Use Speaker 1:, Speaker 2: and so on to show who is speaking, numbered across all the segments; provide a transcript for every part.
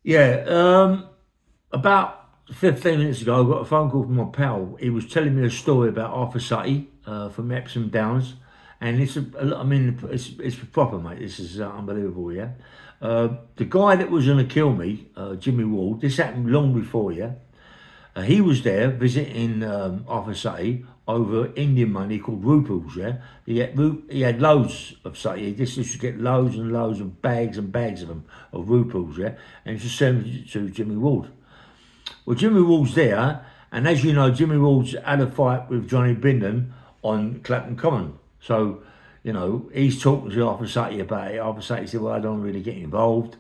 Speaker 1: Yeah, about 15 minutes ago, I got a phone call from my pal. He was telling me a story about Arthur Sutty from Epsom Downs, and I mean, it's proper, mate. This is unbelievable, yeah. The guy that was going to kill me, Jimmy Ward, this happened long before, yeah. He was there visiting Arthur Sutty over Indian money called ruples, yeah. He had loads of Sutty. He just used to get loads and bags of them, of ruples, yeah. And he used to send them to Jimmy Ward. Well, Jimmy Ward's there, and as you know, Jimmy Ward's had a fight with Johnny Bindon on Clapham Common. So, he's talking to Arthur Sutty about it. Arthur Sutty said, well, I don't really get involved.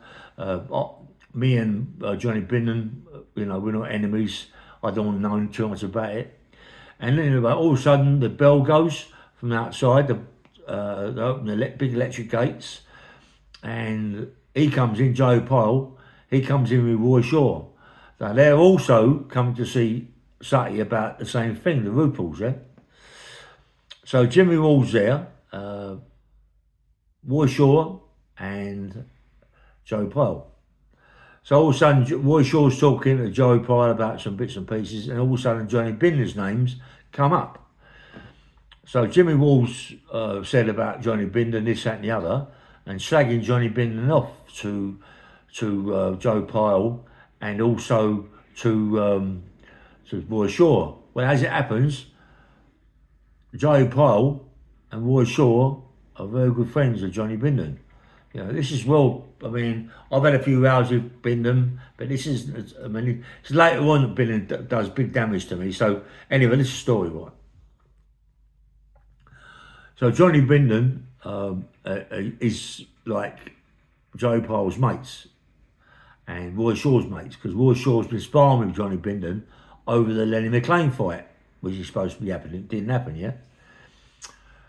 Speaker 1: Me and Johnny Bindon, we're not enemies. I don't want to know too much about it. And then all of a sudden, the bell goes from outside. They open the big electric gates, and he comes in, Joe Pyle. He comes in with Roy Shaw. So they're also coming to see Sutty about the same thing, the ruples, yeah? So Jimmy Wall's there, Roy Shaw and Joe Pyle. So all of a sudden, Roy Shaw's talking to Joe Pyle about some bits and pieces, and all of a sudden, Johnny Binder's names come up. So Jimmy Wall's said about Johnny Binder, this, that, and the other, and slagging Johnny Binder off to Joe Pyle and also to Roy Shaw. Well, as it happens, Joe Pyle and Roy Shaw are very good friends of Johnny Bindon. This is I mean, I've had a few rows with Bindon, but this is, it's later on that Bindon does big damage to me. So anyway, this is the story, right? So Johnny Bindon is like Joe Pyle's mates and Roy Shaw's mates, because Roy Shaw's been sparring with Johnny Bindon over the Lenny McLean fight, which is supposed to be happening. It didn't happen, yeah?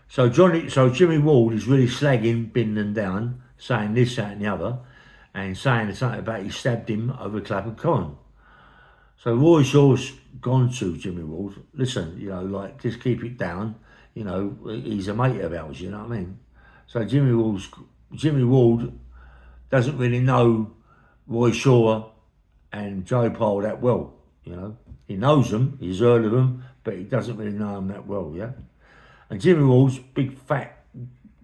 Speaker 1: So Jimmy Ward is really slagging Bindon down, saying this, that, and the other, and saying something about he stabbed him over Clapham Common. So Roy Shaw's gone to Jimmy Ward. Listen, just keep it down. He's a mate of ours. You know what I mean? So Jimmy Ward doesn't really know Roy Shaw and Joe Pyle that well. He knows them, he's heard of them, but he doesn't really know them that well. Yeah. And Jimmy Ward's big fat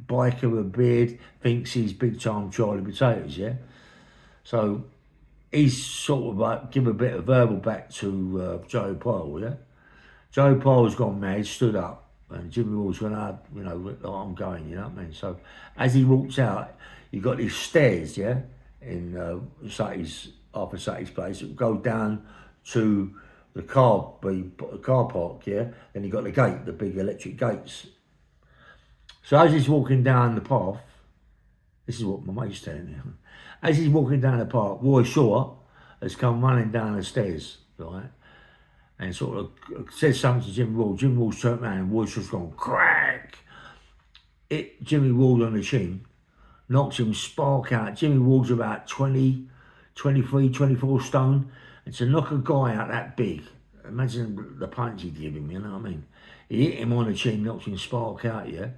Speaker 1: biker with a beard, thinks he's big time Charlie Potatoes, yeah? So he's sort of like give a bit of verbal back to Joe Pyle, yeah? Joe Pyle's gone mad, stood up, and Jimmy Ward's gone, I'm going, you know what I mean? So as he walks out, you got these stairs, yeah, in Arthur Sutty's place that go down to the car park, yeah? Then you got the gate, the big electric gates. So as he's walking down the path, this is what my mate's telling me. As he's walking down the path, Roy Shaw has come running down the stairs, right? And sort of says something to Jimmy Ward. Jimmy Ward's turned around and Roy Shaw's gone crack. Hit Jimmy Ward on the chin, knocks him spark out. Jimmy Ward's about 20, 23, 24 stone. And to knock a guy out that big, imagine the punch he'd give him, you know what I mean? He hit him on the chin, knocked him spark out, yeah?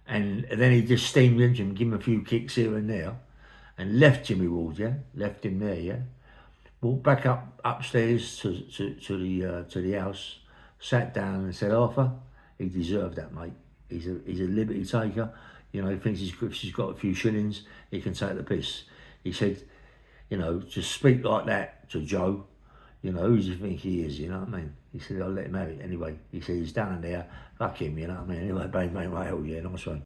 Speaker 1: And then he just steamed into him, gave him a few kicks here and there, and left Jimmy Ward, yeah? Left him there, yeah? Walked back upstairs to the house, sat down and said, Arthur, he deserved that, mate. He's a liberty taker. He thinks if he's got a few shillings, he can take the piss. He said, to speak like that to Joe, who do you think he is, you know what I mean? He said, I'll let him have it anyway. He said, he's down there, fuck him, you know what I mean? Anyway, bang, bang, right, oh yeah, nice one.